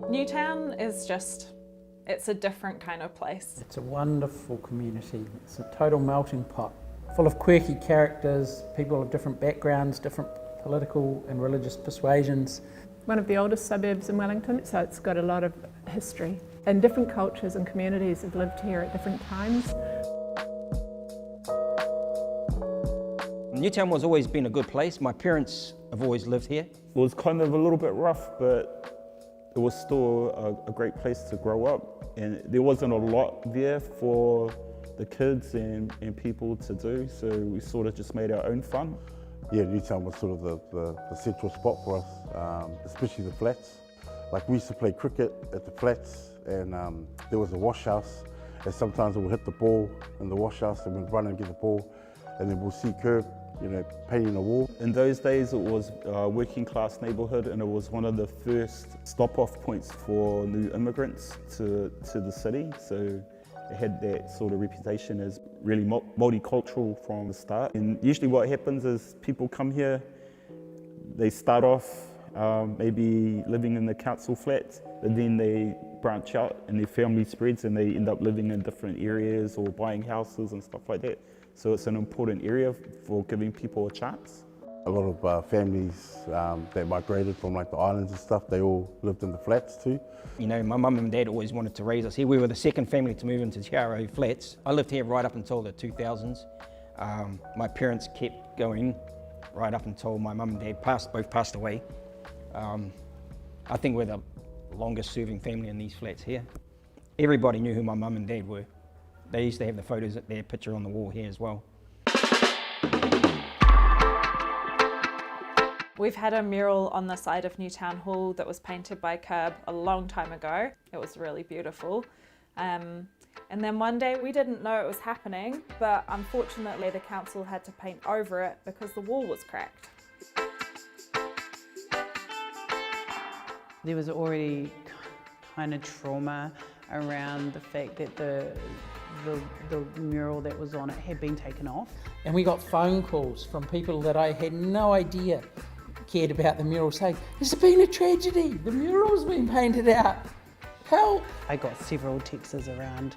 Newtown is just, it's a different kind of place. It's a wonderful community. It's a total melting pot, full of quirky characters, people of different backgrounds, different political and religious persuasions. One of the oldest suburbs in Wellington, so it's got a lot of history. And different cultures and communities have lived here at different times. Newtown has always been a good place. My parents have always lived here. It was kind of a little bit rough, but it was still a great place to grow up. And there wasn't a lot there for the kids and people to do, so we sort of just made our own fun. Yeah, Newtown was sort of the central spot for us, especially the flats. Like we used to play cricket at the flats, and there was a wash house, and sometimes we'll hit the ball in the wash house and we'd run and get the ball, and then we'll see Kerb, painting a wall. In those days, it was a working class neighbourhood, and it was one of the first stop-off points for new immigrants to the city. So it had that sort of reputation as really multicultural from the start. And usually what happens is people come here, they start off maybe living in the council flats, and then they branch out and their family spreads and they end up living in different areas or buying houses and stuff like that. So it's an important area for giving people a chance. A lot of families that migrated from like the islands and stuff, they all lived in the flats too. You know, my mum and dad always wanted to raise us here. We were the second family to move into Tiaro flats. I lived here right up until the 2000s. My parents kept going right up until my mum and dad both passed away. I think we're the longest serving family in these flats here. Everybody knew who my mum and dad were. They used to have the photos, their picture on the wall here as well. We've had a mural on the side of Newtown Hall that was painted by Kerb a long time ago. It was really beautiful. And then one day we didn't know it was happening, but unfortunately the council had to paint over it because the wall was cracked. There was already kind of trauma around the fact that the mural that was on it had been taken off. And we got phone calls from people that I had no idea cared about the mural saying, "There's been a tragedy, the mural's been painted out, help." I got several texts around,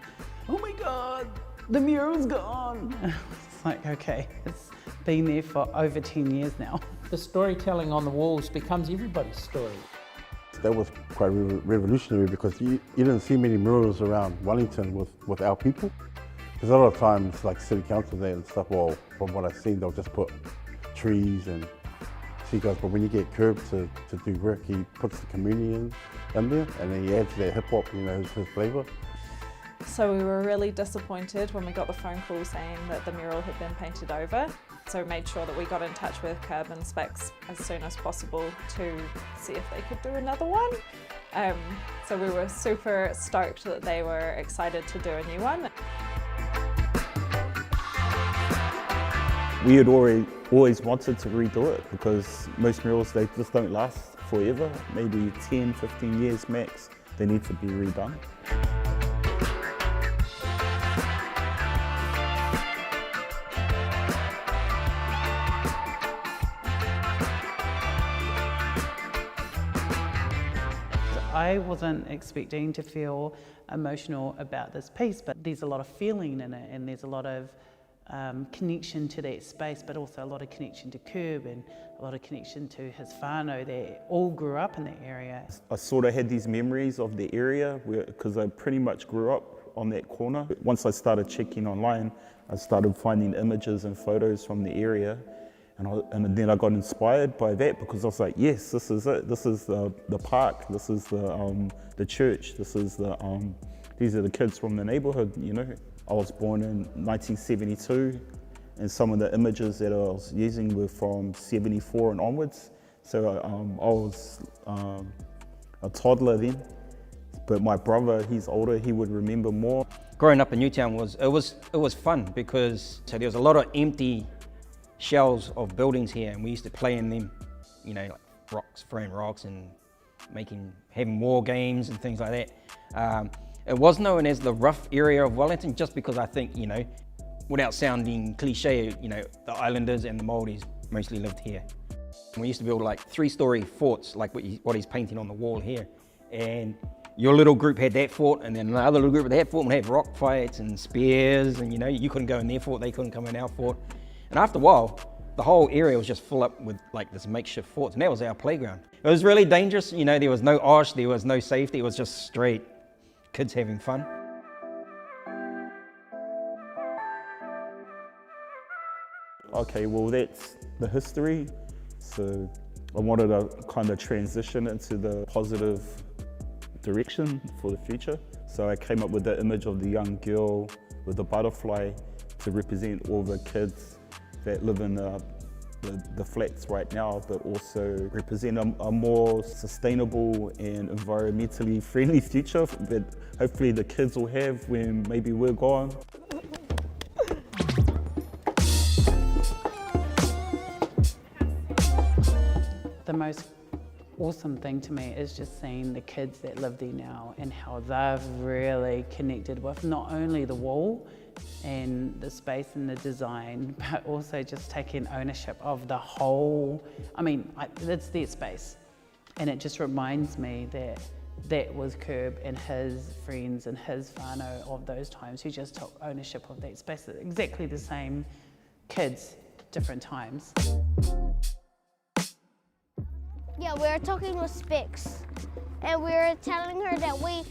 "Oh my God, the mural's gone." It's like, okay, it's been there for over 10 years now. The storytelling on the walls becomes everybody's story. That was quite revolutionary because you didn't see many murals around Wellington with our people. Because a lot of times, like city council there and stuff, well, from what I've seen, they'll just put trees and seagulls. But when you get Kerb to do work, he puts the community in there, and then he adds that hip hop, his flavour. So we were really disappointed when we got the phone call saying that the mural had been painted over. So we made sure that we got in touch with Kerb and Spex as soon as possible to see if they could do another one. So we were super stoked that they were excited to do a new one. We had always wanted to redo it because most murals, they just don't last forever. Maybe 10, 15 years max, they need to be redone. I wasn't expecting to feel emotional about this piece, but there's a lot of feeling in it, and there's a lot of connection to that space, but also a lot of connection to Kerb and a lot of connection to his whānau that all grew up in that area. I sort of had these memories of the area because I pretty much grew up on that corner. Once I started checking online, I started finding images and photos from the area. And then I got inspired by that because I was like, yes, this is it. This is the park. This is the church. This is these are the kids from the neighbourhood. I was born in 1972, and some of the images that I was using were from 74 and onwards. So I was a toddler then, but my brother, he's older. He would remember more. Growing up in Newtown it was fun because there was a lot of empty shells of buildings here, and we used to play in them, like throwing rocks and having war games and things like that. It was known as the rough area of Wellington just because I think, without sounding cliche, the islanders and the Māoris mostly lived here. We used to build like 3-story forts like what he's painting on the wall here, and your little group had that fort, and then another little group had that fort, and we had rock fights and spears, and you know, you couldn't go in their fort, they couldn't come in our fort. And after a while, the whole area was just full up with like this makeshift forts, and that was our playground. It was really dangerous, you know, there was no OSH, there was no safety, it was just straight kids having fun. Okay, well that's the history. So I wanted to kind of transition into the positive direction for the future. So I came up with the image of the young girl with the butterfly to represent all the kids that live in the flats right now, but also represent a more sustainable and environmentally friendly future that hopefully the kids will have when maybe we're gone. The most awesome thing to me is just seeing the kids that live there now and how they've really connected with not only the wall and the space and the design, but also just taking ownership of the whole. I mean, it's their space, and it just reminds me that that was Kerb and his friends and his whānau of those times who just took ownership of that space. Exactly the same kids, different times. Yeah, we were talking with Spex, and we were telling her that we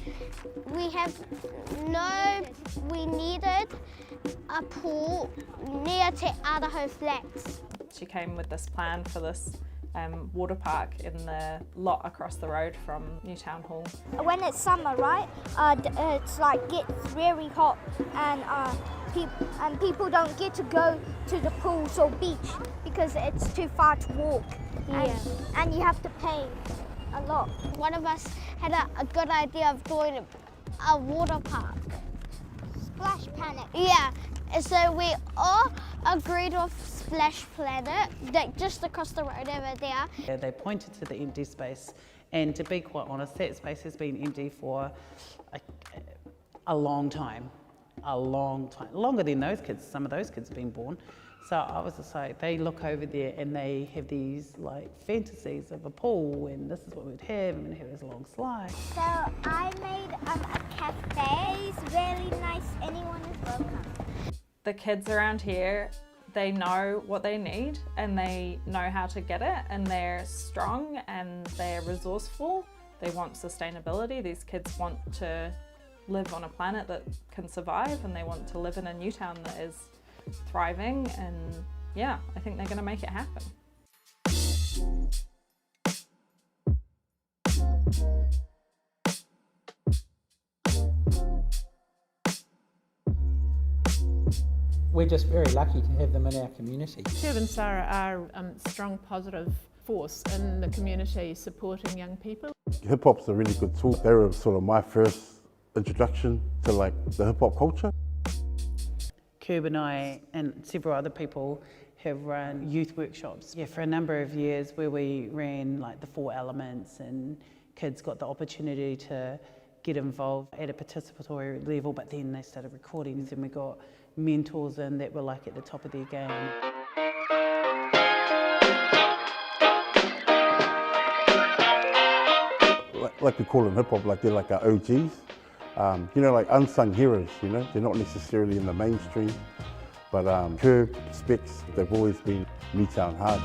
needed a pool near to Idaho Flats. She came with this plan for this water park in the lot across the road from Newtown Hall. When it's summer, right, it's like gets very hot, and people don't get to go to the pools or beach because it's too far to walk. Yeah. And you have to pay a lot. One of us had a good idea of doing a water park. Splash Planet. Yeah, so we all agreed with Splash Planet, just across the road over there. Yeah, they pointed to the empty space, and to be quite honest, that space has been empty for a long time, longer than those kids. Some of those kids have been born. So I was just like, they look over there and they have these like fantasies of a pool, and this is what we'd have, and we'd have this long slide. So I made a cafe. It's really nice. Anyone is welcome. The kids around here, they know what they need and they know how to get it, and they're strong and they're resourceful. They want sustainability. These kids want to live on a planet that can survive, and they want to live in a Newtown that is thriving, and yeah, I think they're going to make it happen. We're just very lucky to have them in our community. Kerb and Sarah are a strong positive force in the community supporting young people. Hip hop's a really good tool. They were sort of my first introduction to like the hip hop culture. Kerb and I and several other people have run youth workshops for a number of years, where we ran like the 4 elements, and kids got the opportunity to get involved at a participatory level, but then they started recording, and we got mentors in that were like at the top of their game. Like we call them hip hop, like they're like our OGs. You know, like unsung heroes, you know, they're not necessarily in the mainstream, but Kerb, Spex, they've always been Newtown hard.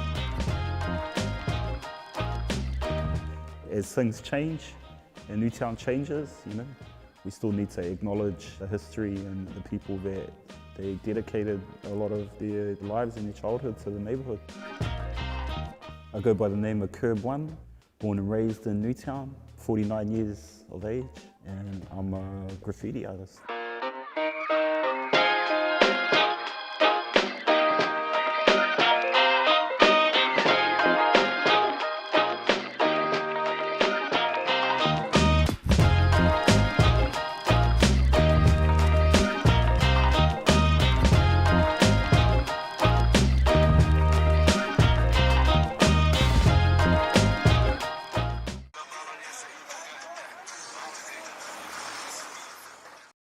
As things change and Newtown changes, you know, we still need to acknowledge the history and the people that they dedicated a lot of their lives and their childhood to the neighbourhood. I go by the name of Kerb 1, born and raised in Newtown, 49 years of age, and I'm a graffiti artist.